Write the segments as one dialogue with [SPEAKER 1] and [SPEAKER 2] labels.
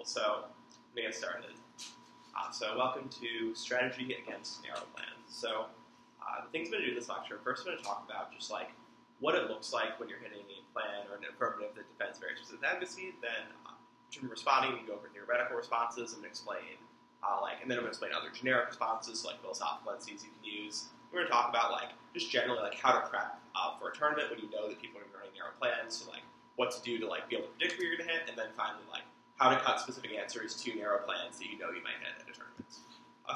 [SPEAKER 1] Cool, so let me get started. So welcome to Strategy Against Narrow Plans. So the things I'm going to do in this lecture, first I'm going to talk about just like what it looks like when you're hitting a plan or an affirmative that defends very specific advocacy. Then in terms of responding, we go over theoretical responses and explain, and then I'm going to explain other generic responses, like philosophical entities you can use. We're going to talk about just generally how to prep for a tournament when you know that people are going to be running narrow plans. So what to do to be able to predict where you're going to hit, and then finally how to cut specific answers to narrow plans that you know you might hit at a tournament.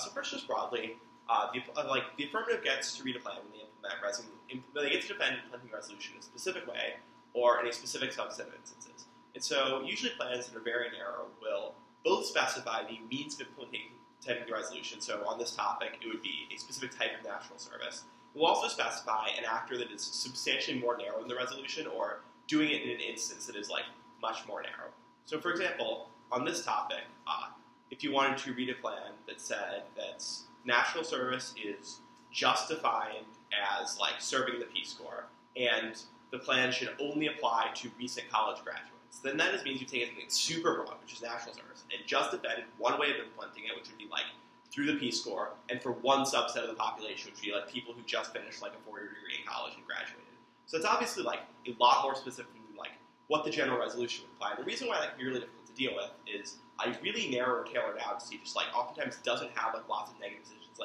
[SPEAKER 1] So first, just broadly, the affirmative gets to read a plan when they they get to defend implementing a resolution in a specific way or in a specific subset of instances. And so usually plans that are very narrow will both specify the means of implementing the resolution. So on this topic, it would be a specific type of national service. We'll also specify an actor that is substantially more narrow in the resolution or doing it in an instance that is much more narrow. So for example, on this topic, if you wanted to read a plan that said that national service is just defined as serving the Peace Corps, and the plan should only apply to recent college graduates, then that just means you take something super broad, which is national service, and just defend one way of implementing it, which would be through the Peace Corps, and for one subset of the population, which would be people who just finished a four-year degree in college and graduated. So it's obviously a lot more specific than what the general resolution would imply. And the reason why that can be really difficult to deal with is I really narrow or tailor down to see oftentimes doesn't have lots of negative decisions.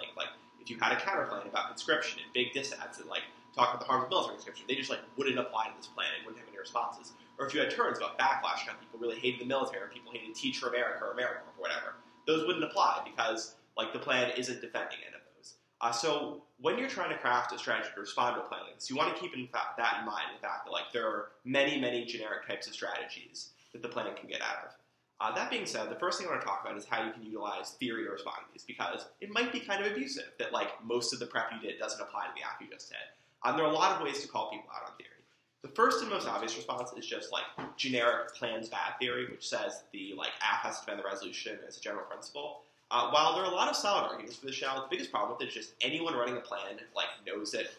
[SPEAKER 1] If you had a counterplan about conscription and big dissents and talk about the harms of military conscription, they just wouldn't apply to this plan and wouldn't have any responses. Or if you had turns about backlash, people really hated the military, or people hated Teach for America or AmeriCorps or whatever, those wouldn't apply because the plan isn't defending any of those. So when you're trying to craft a strategy to respond to a plan like this, you want to keep that in mind, the fact that there are many, many generic types of strategies that the plan can get out of. That being said, the first thing I want to talk about is how you can utilize theory to respond to these, because it might be kind of abusive that most of the prep you did doesn't apply to the app you just did. There are a lot of ways to call people out on theory. The first and most obvious response is just generic plans bad theory, which says the app has to defend the resolution as a general principle. While there are a lot of solid arguments for this shell, the biggest problem with it is just anyone running a plan knows it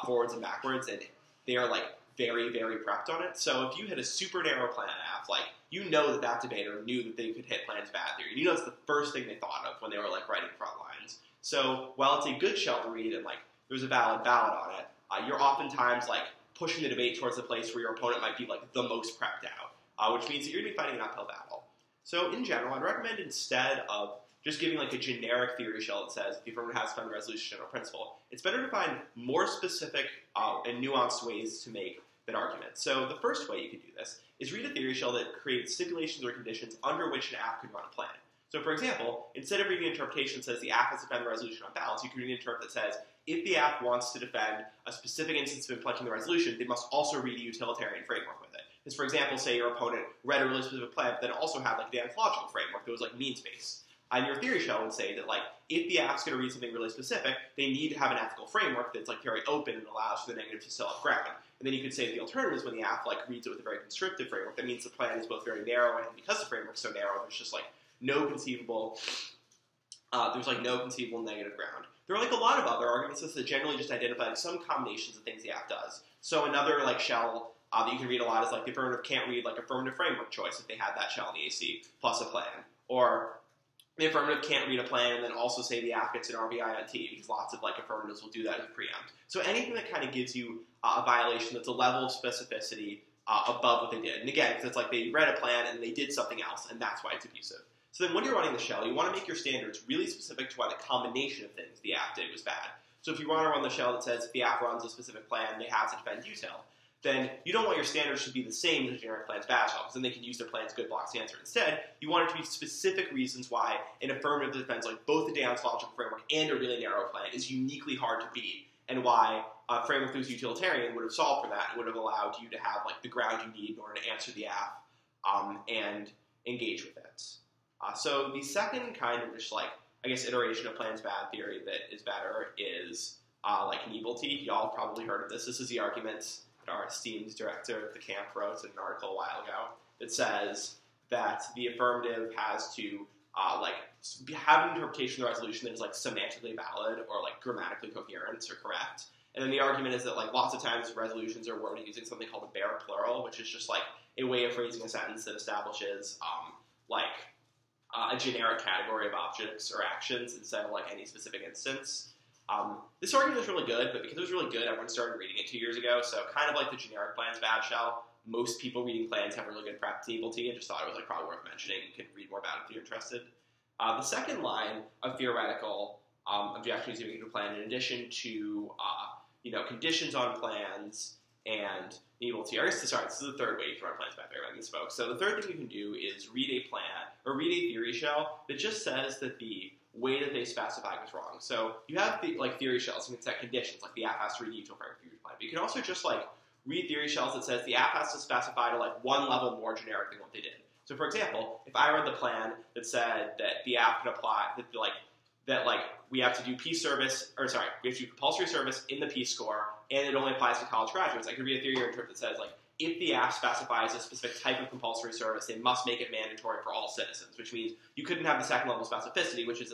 [SPEAKER 1] forwards and backwards, and they are very, very prepped on it. So if you had a super narrow plan app, you know that debater knew that they could hit plans bad theory. You know it's the first thing they thought of when they were writing front lines. So while it's a good shell to read and there's a valid ballot on it, you're oftentimes pushing the debate towards the place where your opponent might be the most prepped out, which means that you're going to be fighting an uphill battle. So in general, I'd recommend instead of just giving a generic theory shell that says the affirmative has to defend the resolution general principle, it's better to find more specific and nuanced ways to make that argument. So the first way you can do this is read a theory shell that creates stipulations or conditions under which an app could run a plan. So for example, instead of reading an interpretation that says the app has to defend the resolution on balance, you can read an interpret that says if the app wants to defend a specific instance of implementing the resolution, they must also read a utilitarian framework with it. Because for example, say your opponent read a really specific plan, but then also had the anthological framework that was means-based. And your theory shell would say that if the app's going to read something really specific, they need to have an ethical framework that's very open and allows for the negative to still have ground. And then you could say the alternative is when the app reads it with a very constrictive framework. That means the plan is both very narrow, and because the framework's so narrow, there's just no conceivable negative ground. There are a lot of other arguments that generally just identify some combinations of things the app does. So another shell that you can read a lot is the affirmative can't read affirmative framework choice if they had that shell in the AC plus a plan, or the affirmative can't read a plan and then also say the app gets an VBI17, because lots of affirmatives will do that as a preempt. So anything that kind of gives you a violation that's a level of specificity above what they did. And again, because it's they read a plan and they did something else, and that's why it's abusive. So then when you're running the shell, you want to make your standards really specific to why the combination of things the app did was bad. So if you want to run the shell that says if the app runs a specific plan, they have to defend util, then you don't want your standards to be the same as a generic plan's bad shell, because then they can use their plan's good blocks to answer. Instead, you want it to be specific reasons why an affirmative that defends both the deontological framework and a really narrow plan is uniquely hard to beat, and why a framework that was utilitarian would have solved for that and would have allowed you to have the ground you need in order to answer the app and engage with it. So the second kind of just iteration of plans bad theory that is better is Niebelty. Y'all have probably heard of this. This is the argument our esteemed director of the camp wrote in an article a while ago that says that the affirmative has to have an interpretation of the resolution that is semantically valid or grammatically coherent or correct. And then the argument is that lots of times resolutions are worded using something called a bare plural, which is just a way of phrasing a sentence that establishes a generic category of objects or actions instead of like any specific instance. This argument is really good, but because it was really good, everyone started reading it 2 years ago, so kind of like the generic plans bad shell, most people reading plans have a really good prep table-T and just thought it was like probably worth mentioning. You can read more about it if you're interested. The second line of theoretical objections you make to a plan, in addition to conditions on plans and table-T. This is the third way you can run plans bad fair by folks. So the third thing you can do is read a plan or read a theory shell that just says that the way that they specify was wrong. So you have the theory shells, you can set conditions, like the app has to read each framework theory plan. But you can also just read theory shells that says the app has to specify to one level more generic than what they did. So for example, if I read the plan that said that the app could apply that we have to do we have to do compulsory service in the Peace Corps, and it only applies to college graduates, I could read a theory or interpret that says if the app specifies a specific type of compulsory service, they must make it mandatory for all citizens, which means you couldn't have the second level specificity, which is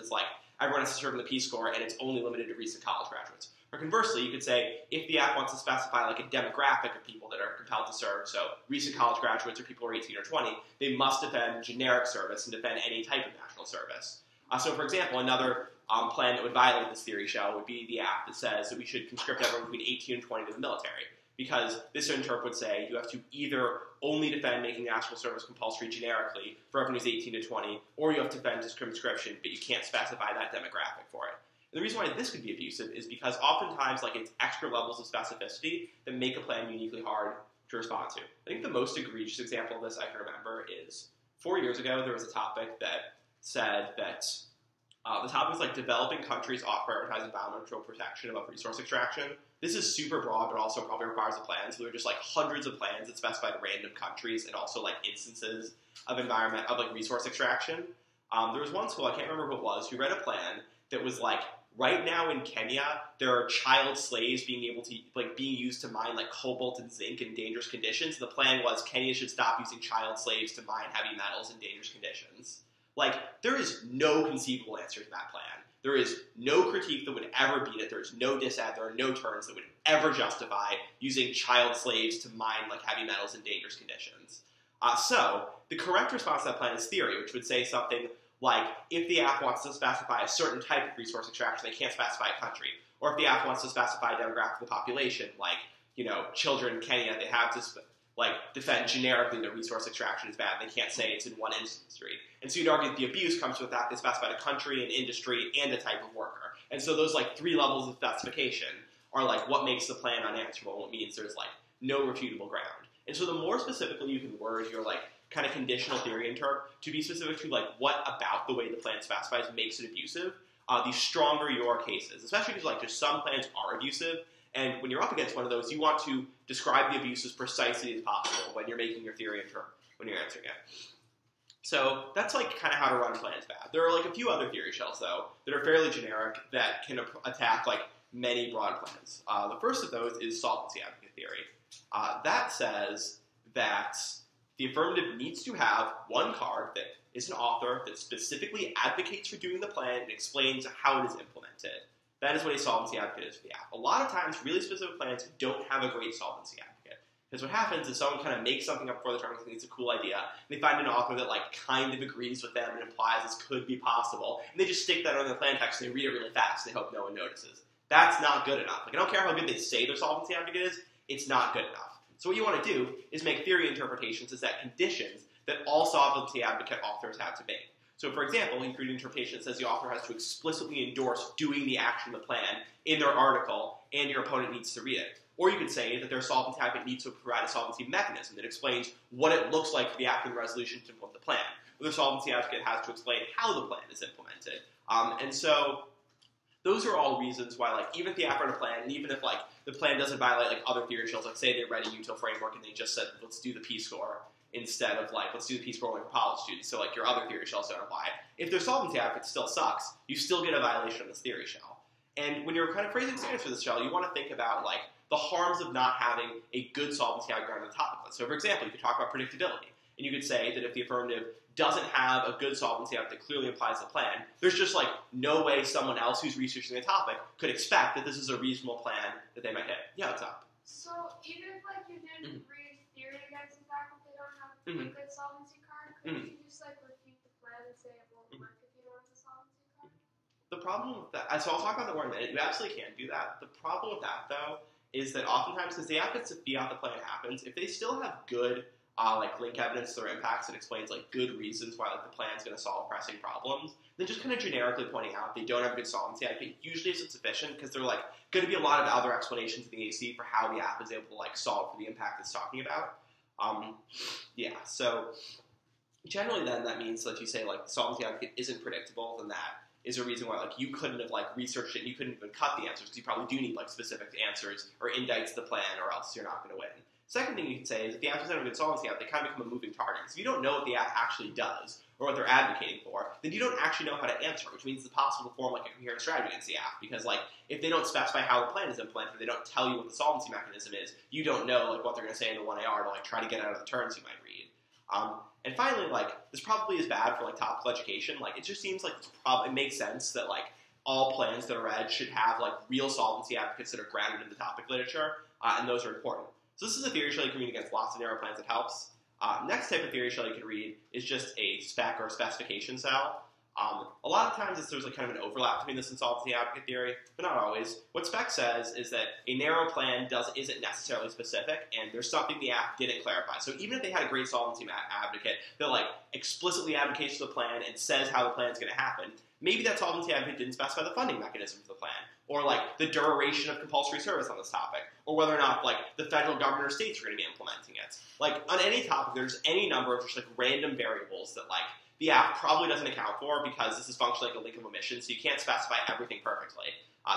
[SPEAKER 1] everyone has to serve in the Peace Corps and it's only limited to recent college graduates. Or conversely, you could say if the app wants to specify a demographic of people that are compelled to serve, so recent college graduates or people who are 18 or 20, they must defend generic service and defend any type of national service. So for example, another plan that would violate this theory shell would be the app that says that we should conscript everyone between 18 and 20 to the military. Because this interp would say you have to either only defend making national service compulsory generically for everyone who's 18 to 20, or you have to defend conscription, but you can't specify that demographic for it. And the reason why this could be abusive is because oftentimes it's extra levels of specificity that make a plan uniquely hard to respond to. I think the most egregious example of this I can remember is 4 years ago there was a topic that said that the topic was developing countries ought to prioritize environmental protection above resource extraction. This is super broad, but also probably requires a plan. So there are just hundreds of plans that specify random countries and also instances of resource extraction. There was one school, I can't remember who it was, who read a plan that was right now in Kenya, there are child slaves being able to being used to mine cobalt and zinc in dangerous conditions. The plan was Kenya should stop using child slaves to mine heavy metals in dangerous conditions. There is no conceivable answer to that plan. There is no critique that would ever beat it. There is no disad. There are no turns that would ever justify using child slaves to mine heavy metals in dangerous conditions. So the correct response to that plan is theory, which would say something if the app wants to specify a certain type of resource extraction, they can't specify a country. Or if the app wants to specify a demographic of the population, children in Kenya, they have to defend generically that resource extraction is bad. They can't say it's in one industry. And so you'd argue that the abuse comes from the fact they specified a country, an industry, and a type of worker. And so those 3 levels of specification are what makes the plan unanswerable, what means there's no refutable ground. And so the more specifically you can word your kind of conditional theory interp to be specific to what about the way the plan specifies makes it abusive, the stronger your case is. Especially because just some plans are abusive, and when you're up against one of those, you want to describe the abuse as precisely as possible when you're making your theory interp, when you're answering it. So that's kind of how to run plans bad. There are a few other theory shells though that are fairly generic that can attack many broad plans. The first of those is solvency advocate theory. That says that the affirmative needs to have one card that is an author that specifically advocates for doing the plan and explains how it is implemented. That is what a solvency advocate is for the app. A lot of times, really specific plans don't have a great solvency advocate. Because what happens is someone kind of makes something up before the term and thinks it's a cool idea, and they find an author that kind of agrees with them and implies this could be possible, and they just stick that on the plan text and they read it really fast and they hope no one notices. That's not good enough. I don't care how good they say their solvency advocate is, it's not good enough. So what you want to do is make theory interpretations as that conditions that all solvency advocate authors have to make. So for example, you create an interpretation that says the author has to explicitly endorse doing the action of the plan in their article and your opponent needs to read it. Or you could say that their solvency advocate needs to provide a solvency mechanism that explains what it looks like for the act of the resolution to implement the plan. Or the solvency advocate has to explain how the plan is implemented. And so those are all reasons why, even if the app ran a plan, and even if the plan doesn't violate other theory shells, say they read a util framework and they just said let's do the Peace Corps instead of let's do the Peace Corps only for college students, so your other theory shells don't apply. If their solvency advocate still sucks, you still get a violation of this theory shell. And when you're kind of phrasing standards for this shell, you want to think about the harms of not having a good solvency advocate on the top of it. So for example, you could talk about predictability, and you could say that if the affirmative doesn't have a good solvency advocate that clearly applies the plan, there's just no way someone else who's researching the topic could expect that this is a reasonable plan that they might hit. Yeah, what's up?
[SPEAKER 2] So even if you didn't read theory against the fact that they don't have a good solvency card, couldn't you just refute the plan and say it
[SPEAKER 1] The problem with that, so I'll talk about that more in a minute. You absolutely can do that. The problem with that, though, is that oftentimes, because the advocates of fiat the plan happens, if they still have good like link evidence to their impacts and explains like good reasons why like the plan's going to solve pressing problems, then just kind of generically pointing out they don't have a good solvency advocate usually isn't sufficient because there are like going to be a lot of other explanations in the AC for how the app is able to like solve for the impact it's talking about. So generally then that means that if you say like the solvency advocate isn't predictable, then that is a reason why like you couldn't have like researched it and you couldn't even cut the answers because you probably do need like specific answers or indicts the plan or else you're not going to win. Second thing you can say is if the answers don't have a good solvency app, they kind of become a moving target. So if you don't know what the app actually does or what they're advocating for, then you don't actually know how to answer, which means it's possible to form like a coherent strategy against the app because like if they don't specify how the plan is implemented, they don't tell you what the solvency mechanism is, you don't know like what they're going to say in the 1AR to like try to get out of the terms you might read. And finally, like this probably is bad for like topical education. Like it just seems like it makes sense that like all plans that are read should have like real solvency advocates that are grounded in the topic literature, and those are important. So this is a theory shell you can read against lots of narrow plans that helps. Next type of theory shell you can read is just a spec or a specification cell. A lot of times there's like kind of an overlap between this and solvency advocate theory, but not always. What spec says is that a narrow plan isn't necessarily specific, and there's something the app didn't clarify. So even if they had a great solvency advocate that like explicitly advocates for the plan and says how the plan is going to happen, maybe that solvency advocate didn't specify the funding mechanism for the plan, or like the duration of compulsory service on this topic, or whether or not like the federal government or states are going to be implementing it. Like on any topic, there's any number of just like random variables that like the app probably doesn't account for because this is functionally like a link of omission, so you can't specify everything perfectly.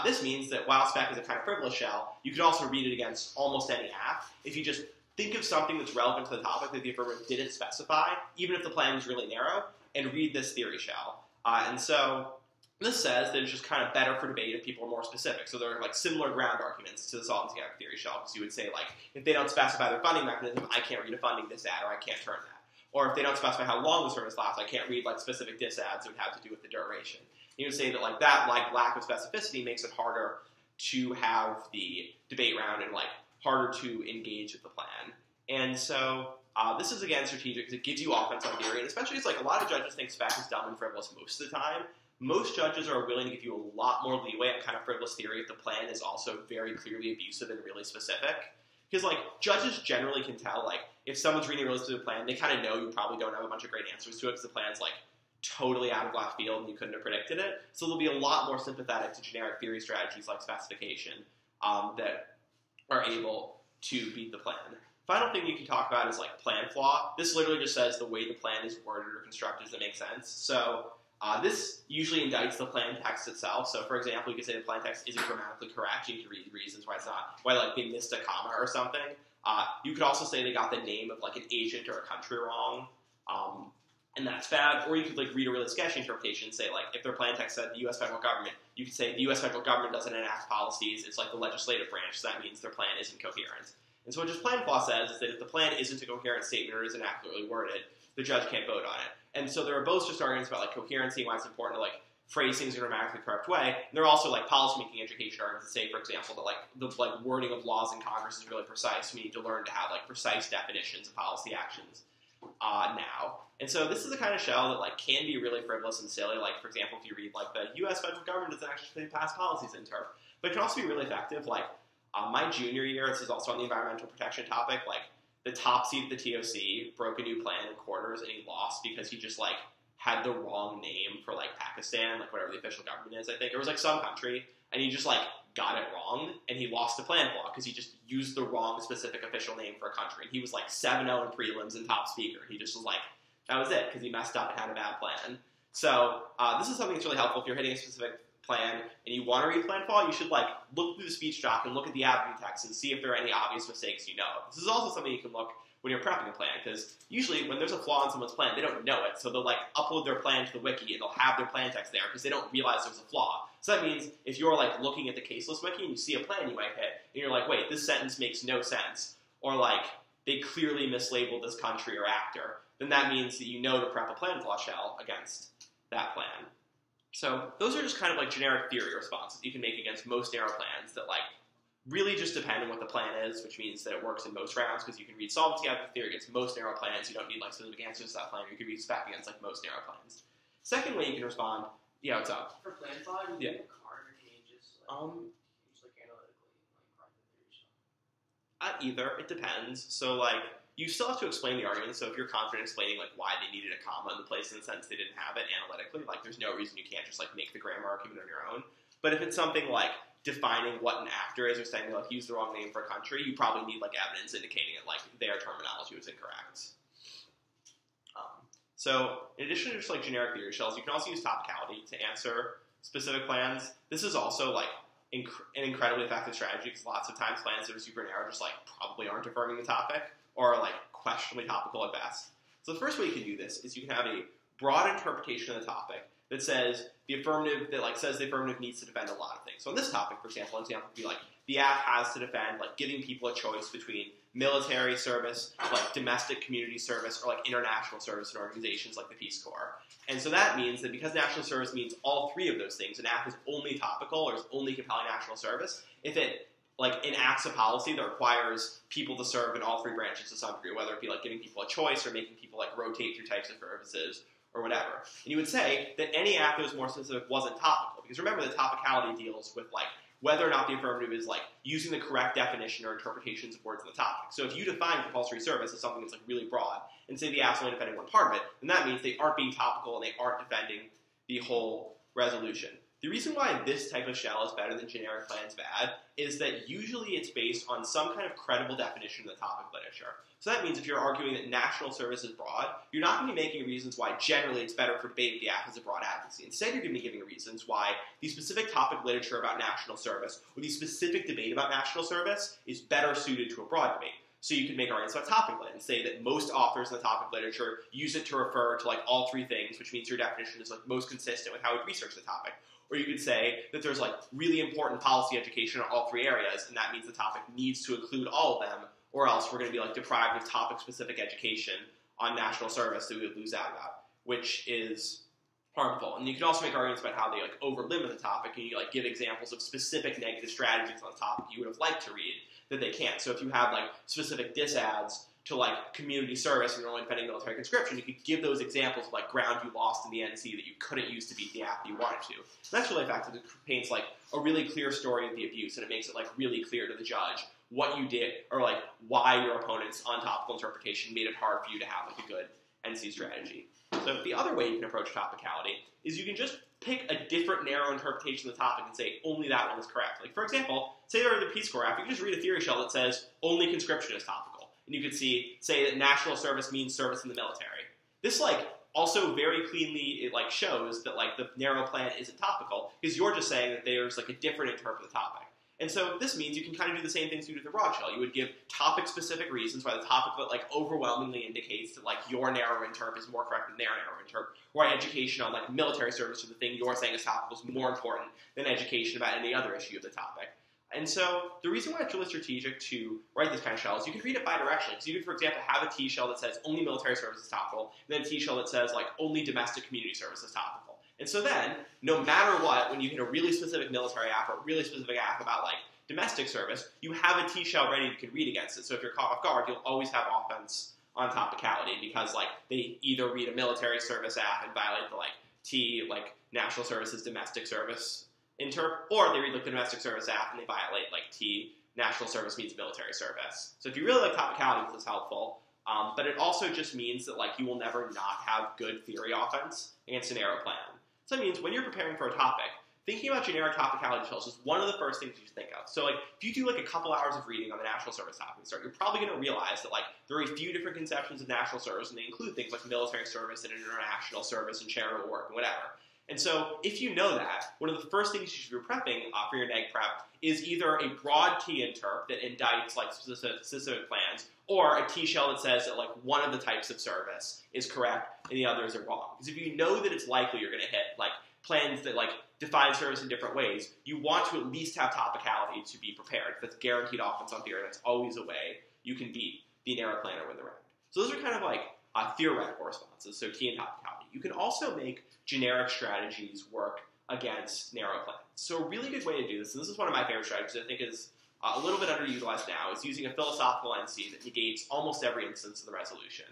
[SPEAKER 1] This means that while spec is a kind of frivolous shell, you could also read it against almost any app if you just think of something that's relevant to the topic that the affirmative didn't specify, even if the plan is really narrow, and read this theory shell. And so this says that it's just kind of better for debate if people are more specific. So there are like similar ground arguments to the solvency advocate theory shell, because you would say like, if they don't specify their funding mechanism, I can't read a funding disad, or I can't turn that. Or if they don't specify how long the service lasts, I can't read like specific disads that would have to do with the duration. You would say that like that like lack of specificity makes it harder to have the debate round and like harder to engage with the plan. And so this is again strategic because it gives you offense on theory, and especially because like a lot of judges think spec is dumb and frivolous most of the time. Most judges are willing to give you a lot more leeway on kind of frivolous theory if the plan is also very clearly abusive and really specific. Because, like, judges generally can tell, like, if someone's reading a really specific plan, they kind of know you probably don't have a bunch of great answers to it because the plan's, like, totally out of left field and you couldn't have predicted it. So they'll be a lot more sympathetic to generic theory strategies like specification that are able to beat the plan. Final thing you can talk about is, like, plan flaw. This literally just says the way the plan is worded or constructed doesn't make sense. So this usually indicts the plan text itself. So, for example, you could say the plan text isn't grammatically correct. You can read reasons why it's not, why like they missed a comma or something. You could also say they got the name of like an agent or a country wrong, and that's bad. Or you could like read a really sketchy interpretation and say like if their plan text said the U.S. federal government, you could say the U.S. federal government doesn't enact policies. It's like the legislative branch, so that means their plan isn't coherent. And so what just plan flaw says is that if the plan isn't a coherent statement or isn't accurately worded, the judge can't vote on it. And so there are both just arguments about like coherency and why it's important to like phrase things in a grammatically correct way. And there are also like policymaking education arguments that say, for example, that like the like wording of laws in Congress is really precise. We need to learn to have like precise definitions of policy actions now. And so this is the kind of shell that like can be really frivolous and silly. Like for example, if you read like the U.S. federal government doesn't actually pass policies in term, but it can also be really effective. Like my junior year, this is also on the environmental protection topic. Like the top seed of the TOC broke a new plan in quarters and he lost because he just like had the wrong name for like Pakistan, like whatever the official government is, I think. It was like some country, and he just like got it wrong, and he lost the plan flaw because he just used the wrong specific official name for a country. And he was like 7-0 in prelims and top speaker. He just was like, that was it, because he messed up and had a bad plan. So this is something that's really helpful if you're hitting a specific plan and you want to read plan flaw. You should like look through the speech doc and look at the advocate text and see if there are any obvious mistakes you know. This is also something you can look when you're prepping a plan, because usually when there's a flaw in someone's plan, they don't know it, so they'll like upload their plan to the wiki and they'll have their plan text there because they don't realize there's a flaw. So that means if you're like looking at the caseless wiki and you see a plan you might hit, and you're like, wait, this sentence makes no sense, or like they clearly mislabeled this country or actor, then that means that you know to prep a plan flaw shell against that plan. So those are just kind of like generic theory responses you can make against most narrow plans that like really just depend on what the plan is, which means that it works in most rounds because you can read solvency advocate theory against most narrow plans. You don't need like specific answers to that plan. You can read spec against like most narrow plans. Second way you can respond Yeah, what's up?
[SPEAKER 3] For plan file, do you need a card, or can you just analytically write the theory shell?
[SPEAKER 1] Either. It depends. So, you still have to explain the argument. So if you're confident explaining, why they needed a comma in the place in the sense they didn't have it analytically, there's no reason you can't just, make the grammar argument on your own. But if it's something like defining what an actor is or saying they, use the wrong name for a country, you probably need, evidence indicating that, their terminology was incorrect. So in addition to just, generic theory shells, you can also use topicality to answer specific plans. This is also, an incredibly effective strategy because lots of times plans that are super narrow just, probably aren't affirming the topic or are, questionably topical at best. So the first way you can do this is you can have a broad interpretation of the topic that says the affirmative, says the affirmative needs to defend a lot of things. So on this topic, for example, an example would be the app has to defend giving people a choice between military service, domestic community service, or international service in organizations like the Peace Corps. And so that means that because national service means all three of those things, an app is only topical or is only compelling national service, if it enacts a policy that requires people to serve in all three branches to some degree, whether it be giving people a choice or making people rotate through types of services or whatever. And you would say that any act that was more specific wasn't topical. Because remember, the topicality deals with whether or not the affirmative is using the correct definition or interpretations of words in the topic. So if you define compulsory service as something that's really broad and say the app's only defending one part of it, then that means they aren't being topical and they aren't defending the whole resolution. The reason why this type of shell is better than generic plans bad is that usually it's based on some kind of credible definition of the topic literature. So that means if you're arguing that national service is broad, you're not going to be making reasons why generally it's better for debating the app as a broad advocacy. Instead, you're going to be giving reasons why the specific topic literature about national service or the specific debate about national service is better suited to a broad debate. So you can make arguments about topic lit and say that most authors in the topic literature use it to refer to all three things, which means your definition is most consistent with how it research the topic. Or you could say that there's really important policy education in all three areas, and that means the topic needs to include all of them, or else we're going to be deprived of topic-specific education on national service that we would lose out about, which is harmful. And you can also make arguments about how they over-limit the topic, and you give examples of specific negative strategies on the topic you would have liked to read that they can't. So if you have specific disads to community service and you're only defending military conscription, you could give those examples of ground you lost in the NC that you couldn't use to beat the app that you wanted to. And that's really effective. It paints a really clear story of the abuse, and it makes it really clear to the judge what you did or why your opponent's untopical interpretation made it hard for you to have a good NC strategy. So the other way you can approach topicality is you can just pick a different narrow interpretation of the topic and say only that one is correct. For example, say they're the Peace Corps app, you can just read a theory shell that says only conscription is topical. And you could say that national service means service in the military. This also very cleanly it shows that the narrow plan isn't topical because you're just saying that there's a different interpret of the topic. And so this means you can kind of do the same things you do with the broad shell. You would give topic-specific reasons why the topic that overwhelmingly indicates that your narrow interp is more correct than their narrow interp, why education on military service or the thing you're saying is topical is more important than education about any other issue of the topic. And so the reason why it's really strategic to write this kind of shell is you can read it bidirectionally. So you could, for example, have a T shell that says only military service is topical, and then a T shell that says only domestic community service is topical. And so then, no matter what, when you hit a really specific military app or a really specific app about domestic service, you have a T shell ready you can read against it. So if you're caught off guard, you'll always have offense on topicality because they either read a military service app and violate the T national services domestic service interp, or they read the domestic service app and they violate T national service means military service. So if you really like topicality, this is helpful. But it also just means that you will never not have good theory offense against a narrow plan. So that means when you're preparing for a topic, thinking about generic topicality shells is one of the first things you should think of. So if you do a couple hours of reading on the national service topic start, you're probably going to realize that there are a few different conceptions of national service, and they include things like military service and international service and charitable work and whatever. And so if you know that, one of the first things you should be prepping for your neg prep is either a broad T interp that indicts specific plans, or a T shell that says that one of the types of service is correct and the others are wrong. Because if you know that it's likely you're going to hit plans that define service in different ways, you want to at least have topicality to be prepared. That's guaranteed offense on theory. That's always a way you can beat the narrow plan or win the round. So those are kind of theoretical responses. So T and topicality. You can also make generic strategies work against narrow plans. So a really good way to do this, and this is one of my favorite strategies I think is a little bit underutilized now, is using a philosophical NC that negates almost every instance of the resolution.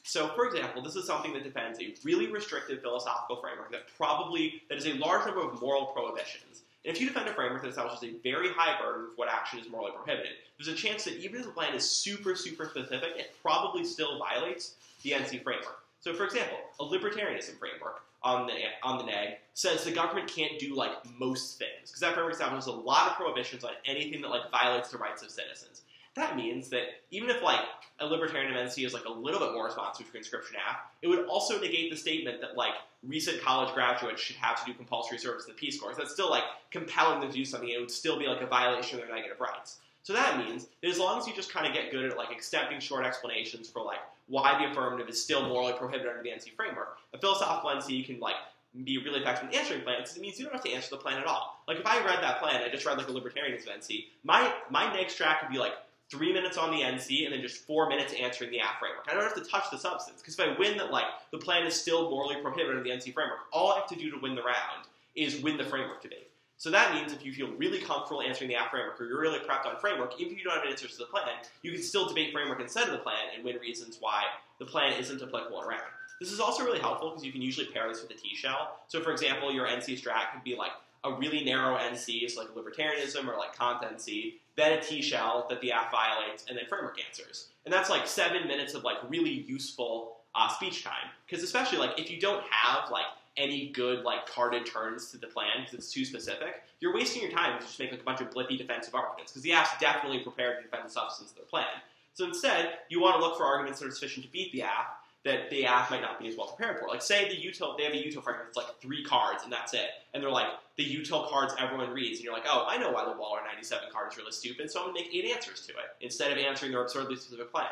[SPEAKER 1] So, for example, this is something that defends a really restrictive philosophical framework that is a large number of moral prohibitions. And if you defend a framework that establishes a very high burden of what action is morally prohibited, there's a chance that even if the plan is super, super specific, it probably still violates the NC framework. So, for example, a libertarianism framework on the neg says the government can't do, like, most things, because that framework establishes a lot of prohibitions on anything that, like, violates the rights of citizens. That means that even if, like, a libertarian NC is, like, a little bit more responsive to conscription act, it would also negate the statement that, like, recent college graduates should have to do compulsory service in the Peace Corps. That's still, like, compelling them to do something, and it would still be, like, a violation of their negative rights. So that means that as long as you just kind of get good at, like, accepting short explanations for, like, why the affirmative is still morally prohibited under the NC framework, a philosophical NC can, like, be really effective in answering plans, because it means you don't have to answer the plan at all. Like, if I read that plan, I just read, like, a libertarianism NC, my neg strat could be, like, 3 minutes on the NC, and then just 4 minutes answering the app framework. I don't have to touch the substance, because if I win that, like, the plan is still morally prohibited under the NC framework, all I have to do to win the round is win the framework debate. So that means if you feel really comfortable answering the app framework, or you're really prepped on framework, even if you don't have answers to the plan, you can still debate framework instead of the plan and win reasons why the plan isn't applicable in a round. This is also really helpful because you can usually pair this with a T-shell. So for example, your NC strat could be like a really narrow NC, so like libertarianism or like Kant NC, then a T-shell that the app violates, and then framework answers. And that's like 7 minutes of like really useful speech time. Because especially like if you don't have like any good like carded turns to the plan because it's too specific, you're wasting your time to just make like a bunch of blippy defensive arguments because the app's definitely prepared to defend the substance of their plan. So instead, you want to look for arguments that are sufficient to beat the app that the app might not be as well prepared for. Like say they have a util framework that's like 3 cards and that's it. And they're like, the util cards everyone reads. And you're like, oh, I know why the Waller 97 card is really stupid, so I'm going to make 8 answers to it instead of answering their absurdly specific plan.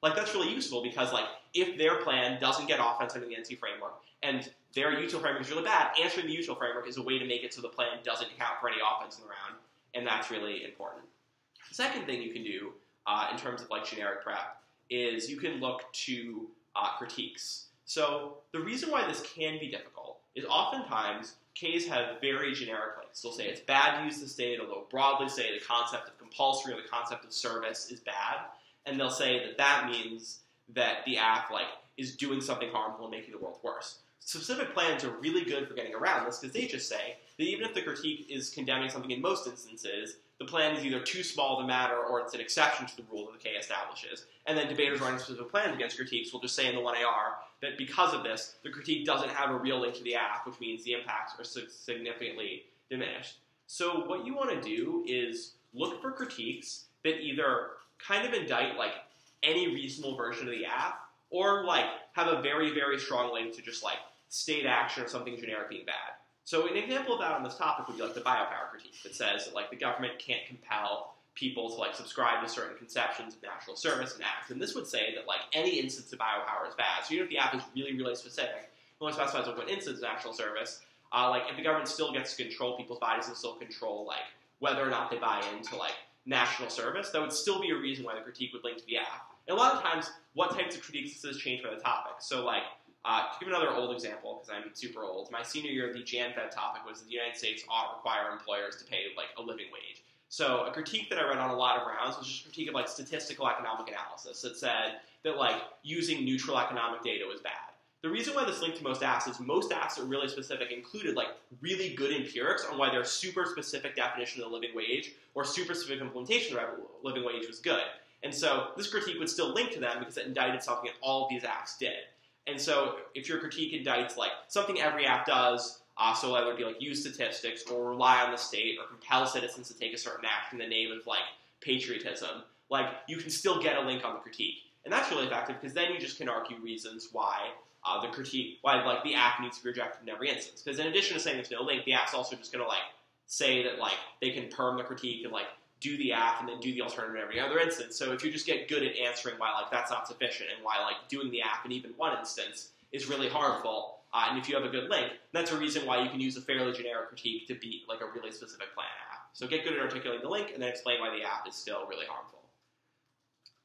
[SPEAKER 1] Like that's really useful because like if their plan doesn't get offense under the NC framework and their util framework is really bad, answering the util framework is a way to make it so the plan doesn't count for any offense in the round, and that's really important. The second thing you can do in terms of like generic prep is you can look to critiques. So the reason why this can be difficult is oftentimes Ks have very generic links. They'll say it's bad to use the state, or they'll broadly say the concept of compulsory or the concept of service is bad, and they'll say that that means that the app like is doing something harmful and making the world worse. Specific plans are really good for getting around this because they just say that even if the critique is condemning something in most instances, the plan is either too small to matter or it's an exception to the rule that the K establishes. And then debaters writing specific plans against critiques will just say in the 1AR that because of this, the critique doesn't have a real link to the app, which means the impacts are significantly diminished. So what you want to do is look for critiques that either kind of indict like any reasonable version of the app or like have a very, very strong link to just like state action or something generic being bad. So an example of that on this topic would be like the biopower critique that says that like the government can't compel people to like subscribe to certain conceptions of national service and acts. And this would say that like any instance of biopower is bad. So even if the app is really, really specific, it only specifies like what instance of national service, like if the government still gets to control people's bodies and still control like whether or not they buy into like national service, that would still be a reason why the critique would link to the app. And a lot of times, what types of critiques does change by the topic. So like, to give another old example, because I'm super old, my senior year, the Jan-Fed topic was that the United States ought to require employers to pay like a living wage. So a critique that I read on a lot of rounds was just a critique of like statistical economic analysis that said that like using neutral economic data was bad. The reason why this linked to most apps is most apps that are really specific included like really good empirics on why their super specific definition of the living wage or super specific implementation of the living wage was good. And so this critique would still link to them because it indicted something that all of these apps did. And so if your critique indicts like something every app does, so whether it be like use statistics or rely on the state or compel citizens to take a certain action in the name of like patriotism, like you can still get a link on the critique. And that's really effective because then you just can argue reasons why the critique, why like the app needs to be rejected in every instance. Because in addition to saying there's no link, the app's also just going to like say that like they can perm the critique and like do the app and then do the alternative in every other instance. So if you just get good at answering why like that's not sufficient and why like doing the app in even one instance is really harmful, and if you have a good link, that's a reason why you can use a fairly generic critique to beat like a really specific plan app. So get good at articulating the link and then explain why the app is still really harmful.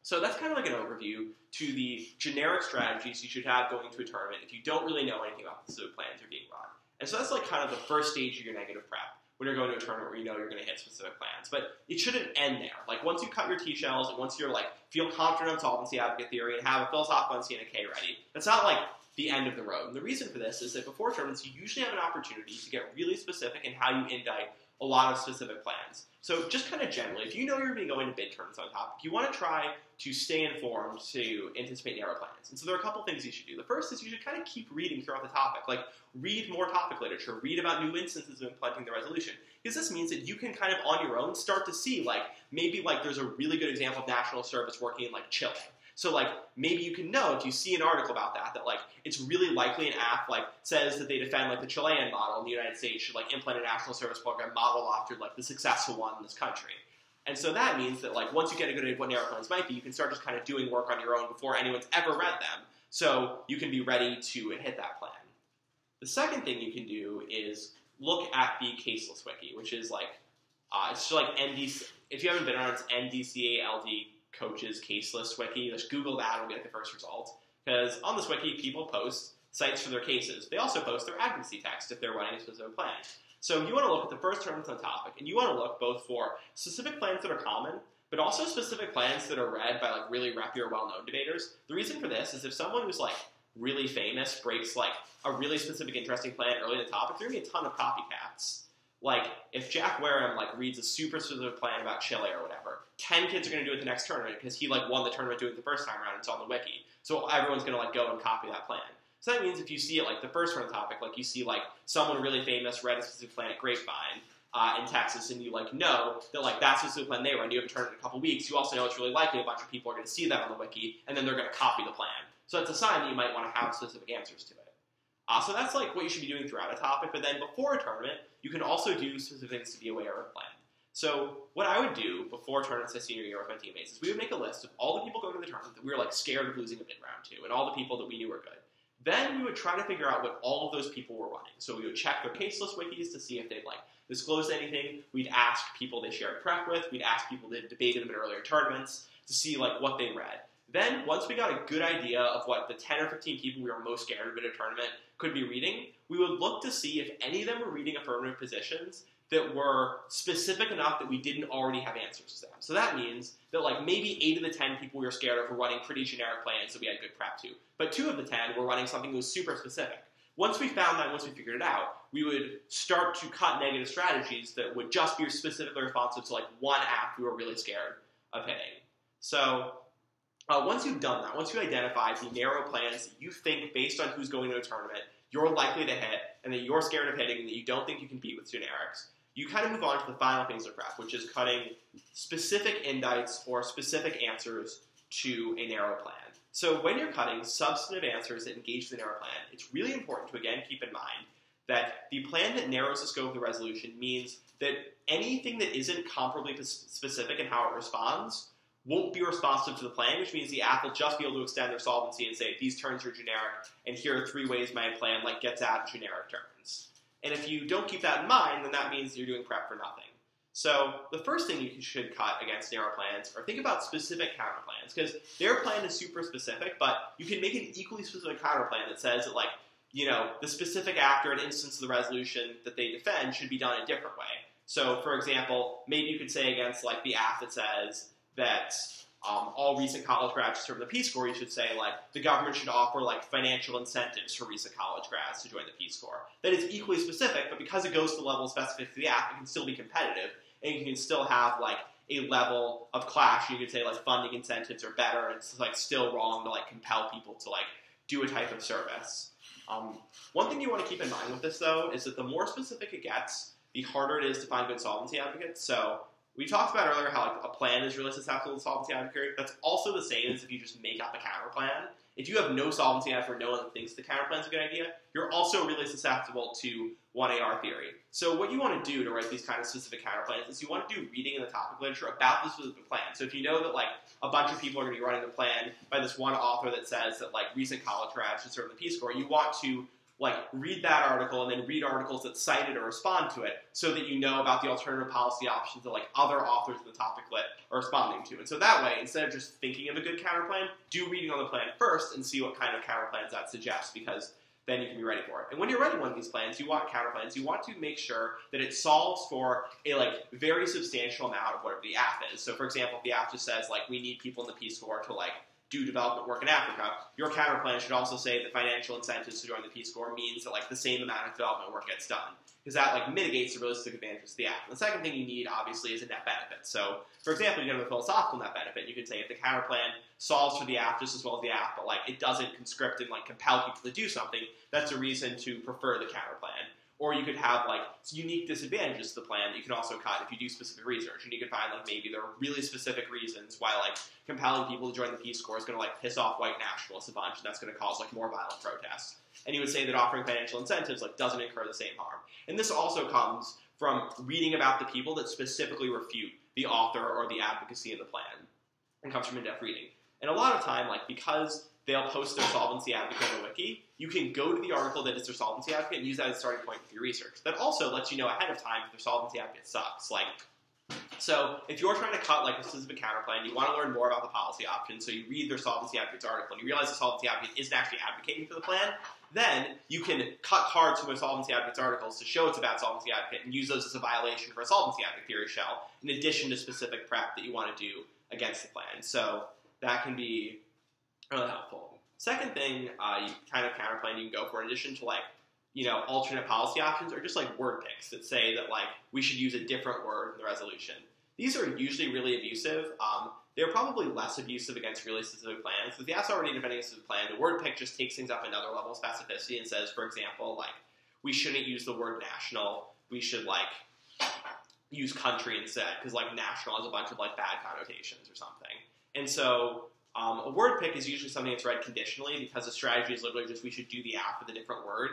[SPEAKER 1] So that's kind of like an overview to the generic strategies you should have going to a tournament if you don't really know anything about the specific plans you're being run. And so that's like kind of the first stage of your negative prep. when you're going to a tournament where you know you're going to hit specific plans. But it shouldn't end there. Like, once you cut your T-shells and once you're, like, feel confident on solvency advocate theory and have a philosophical NCNK ready, that's not, like, the end of the road. And the reason for this is that before tournaments, you usually have an opportunity to get really specific in how you indict a lot of specific plans. So just kind of generally, if you know you're going to be going to big tournaments on topic, you want to try to stay informed to anticipate narrow plans. And so there are a couple things you should do. The first is you should kind of keep reading throughout the topic. Like, read more topic literature, read about new instances of implementing the resolution. Because this means that you can kind of on your own start to see, like, maybe like there's a really good example of national service working in like Chile. So, like, maybe you can know if you see an article about that, like, it's really likely an app, like, says that they defend, like, the Chilean model in the United States should, like, implement a national service program modeled after, like, the successful one in this country. And so that means that, like, once you get a good idea of what narrow plans might be, you can start just kind of doing work on your own before anyone's ever read them. So you can be ready to hit that plan. The second thing you can do is look at the caseless wiki, which is, like, it's like NDC, if you haven't been on it, it's NDCALD Coaches Caseless Wiki. Just Google that, will get the first result. Because on this wiki, people post cites for their cases. They also post their advocacy text if they're running a specific plan. So you want to look at the first tournaments on topic, and you want to look both for specific plans that are common, but also specific plans that are read by like really reputable, well-known debaters. The reason for this is if someone who's like really famous breaks like a really specific, interesting plan early in the topic, there are going to be a ton of copycats. Like, if Jack Wareham, like, reads a super specific plan about Chile or whatever, 10 kids are going to do it the next tournament because he, like, won the tournament doing it the first time around and it's on the wiki. So everyone's going to, like, go and copy that plan. So that means if you see it, like, the first round topic, like, you see, like, someone really famous read a specific plan at Grapevine in Texas, and you, like, know that, like, that's a specific plan they run. You have a tournament in a couple weeks. You also know it's really likely a bunch of people are going to see that on the wiki, and then they're going to copy the plan. So it's a sign that you might want to have specific answers to it. So that's like what you should be doing throughout a topic, but then before a tournament, you can also do specific things to be aware of a plan. So what I would do before tournaments my senior year with my teammates is we would make a list of all the people going to the tournament that we were like scared of losing a bid round to, and all the people that we knew were good. Then we would try to figure out what all of those people were running. So we would check their caseless wikis to see if they'd like disclosed anything. We'd ask people they shared prep with. We'd ask people that debated them in earlier tournaments to see like what they read. Then, once we got a good idea of what the 10 or 15 people we were most scared of at a tournament could be reading, we would look to see if any of them were reading affirmative positions that were specific enough that we didn't already have answers to them. So that means that like maybe 8 of the 10 people we were scared of were running pretty generic plans that we had good prep to. But 2 of the 10 were running something that was super specific. Once we found that, once we figured it out, we would start to cut negative strategies that would just be specifically responsive to like one app we were really scared of hitting. So once you've done that, once you identify the narrow plans that you think, based on who's going to a tournament, you're likely to hit, and that you're scared of hitting, and that you don't think you can beat with generics, you kind of move on to the final phase of prep, which is cutting specific indites or specific answers to a narrow plan. So when you're cutting substantive answers that engage the narrow plan, it's really important to, again, keep in mind that the plan that narrows the scope of the resolution means that anything that isn't comparably specific in how it responds won't be responsive to the plan, which means the app will just be able to extend their solvency and say, these terms are generic, and here are 3 ways my plan like gets at generic terms. And if you don't keep that in mind, then that means you're doing prep for nothing. So the first thing you should cut against narrow plans are think about specific counter plans, because their plan is super specific, but you can make an equally specific counter plan that says that, like, you know, the specific actor and instance of the resolution that they defend should be done a different way. So, for example, maybe you could say against, like, the app that says that all recent college grads should serve the Peace Corps, you should say, like, the government should offer, like, financial incentives for recent college grads to join the Peace Corps. That is equally specific, but because it goes to the level of specificity of the app, it can still be competitive, and you can still have, like, a level of clash. You could say, like, funding incentives are better, and it's, like, still wrong to, like, compel people to, like, do a type of service. One thing you want to keep in mind with this, though, is that the more specific it gets, the harder it is to find good solvency advocates. So we talked about earlier how, like, a plan is really susceptible to solvency advocate. That's also the same as if you just make up a counter plan. If you have no solvency advocate, no one thinks the counter plan is a good idea, you're also really susceptible to 1AR theory. So what you want to do to write these kind of specific counter plans is you want to do reading in the topic literature about the specific plan. So if you know that, like, a bunch of people are going to be running the plan by this one author that says that, like, recent college grads should serve the Peace Corps, you want to, like, read that article and then read articles that cite it or respond to it so that you know about the alternative policy options that, like, other authors in the topic lit are responding to. And so that way, instead of just thinking of a good counterplan, do reading on the plan first and see what kind of counterplans that suggests, because then you can be ready for it. And when you're writing one of these plans, you want counter plans. You want to make sure that it solves for a very substantial amount of whatever the app is. So for example, if the app just says we need people in the Peace Corps to do development work in Africa, your counter plan should also say that financial incentives to join the Peace Corps means that the same amount of development work gets done, because that mitigates the realistic advantages of the app. And the second thing you need, obviously, is a net benefit. So, for example, you have a philosophical net benefit. You could say if the counter plan solves for the app just as well as the app, but it doesn't conscript and compel people to do something, that's a reason to prefer the counter plan. Or you could have unique disadvantages to the plan that you can also cut if you do specific research, and you can find maybe there are really specific reasons why compelling people to join the Peace Corps is going to piss off white nationalists a bunch, and that's going to cause more violent protests. And you would say that offering financial incentives doesn't incur the same harm. And this also comes from reading about the people that specifically refute the author or the advocacy of the plan. It comes from in-depth reading. And a lot of time, because they'll post their solvency advocate on the wiki, you can go to the article that is their solvency advocate and use that as a starting point for your research. That also lets you know ahead of time if their solvency advocate sucks. So if you're trying to cut a specific counterplan, you want to learn more about the policy options, so you read their solvency advocate's article and you realize the solvency advocate isn't actually advocating for the plan, then you can cut cards from a solvency advocate's articles to show it's a bad solvency advocate and use those as a violation for a solvency advocate theory shell, in addition to specific prep that you want to do against the plan. So that can be really helpful. Second thing, kind of counterplan you can go for, in addition to alternate policy options, are just word picks that say that we should use a different word in the resolution. These are usually really abusive. They're probably less abusive against really specific plans. If the app's already defending a specific plan, the word pick just takes things up another level of specificity and says, for example, we shouldn't use the word national. We should use country instead, because national has a bunch of bad connotations or something. And so a word pick is usually something that's read conditionally, because the strategy is literally just we should do the app with a different word,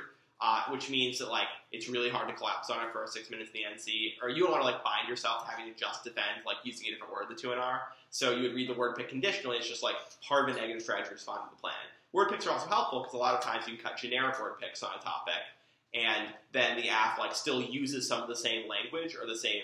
[SPEAKER 1] which means that it's really hard to collapse on it for 6 minutes in the NC, or you don't want to bind yourself to having to just defend using a different word, the 2 and R. So you would read the word pick conditionally. It's just part of a negative strategy to respond to the plan. Word picks are also helpful because a lot of times you can cut generic word picks on a topic, and then the app still uses some of the same language or the same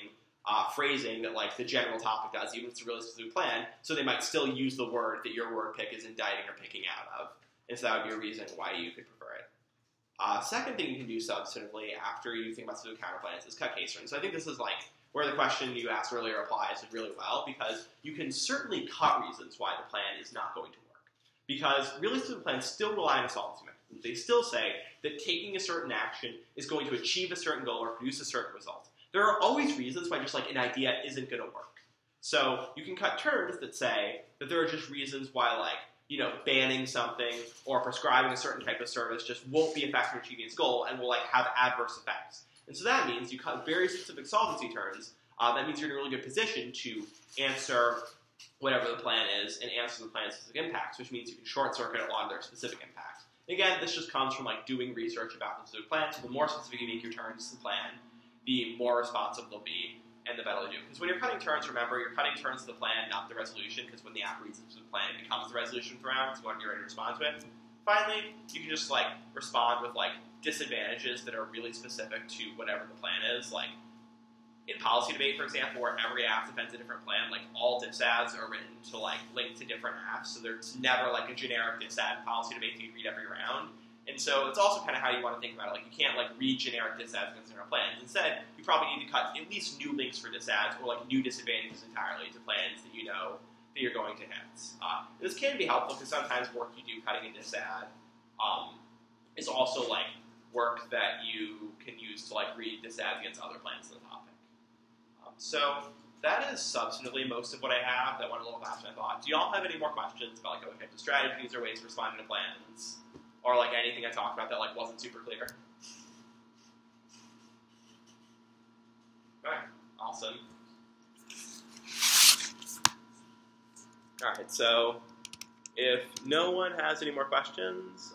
[SPEAKER 1] phrasing that the general topic does, even if it's a really specific plan, so they might still use the word that your word pick is indicting or picking out of. And so that would be a reason why you could prefer it. Second thing you can do substantively after you think about specific counterplans is cut case run. So I think this is where the question you asked earlier applies really well, because you can certainly cut reasons why the plan is not going to work. Because really specific plans still rely on a solvency mechanism. They still say that taking a certain action is going to achieve a certain goal or produce a certain result. There are always reasons why just an idea isn't going to work. So you can cut terms that say that there are just reasons why banning something or prescribing a certain type of service just won't be effective in achieving its goal and will have adverse effects. And so that means you cut very specific solvency terms. That means you're in a really good position to answer whatever the plan is and answer the plan's specific impacts, which means you can short circuit a lot of their specific impacts. Again, this just comes from doing research about the specific plan. So the more specific you make your terms to the plan, the more responsive they'll be, and the better they'll do. Because when you're cutting terms, remember, you're cutting terms to the plan, not the resolution, because when the app reads the plan, it becomes the resolution for round, so when you're ready to respond to it. Finally, you can just respond with disadvantages that are really specific to whatever the plan is. In policy debate, for example, where every app defends a different plan, all disads are written to link to different apps, so there's never a generic disad in policy debate that you read every round. And so it's also kind of how you want to think about it. You can't read generic disads against general plans. Instead, you probably need to cut at least new links for disads or new disadvantages entirely to plans that you know that you're going to hit. This can be helpful because sometimes work you do cutting a disad is also work that you can use to read disads against other plans in the topic. So that is substantively most of what I have. That went a little faster than I thought. Do y'all have any more questions about what types of strategies or ways of responding to plans? Or anything I talked about that wasn't super clear? Alright, awesome. Alright, so if no one has any more questions,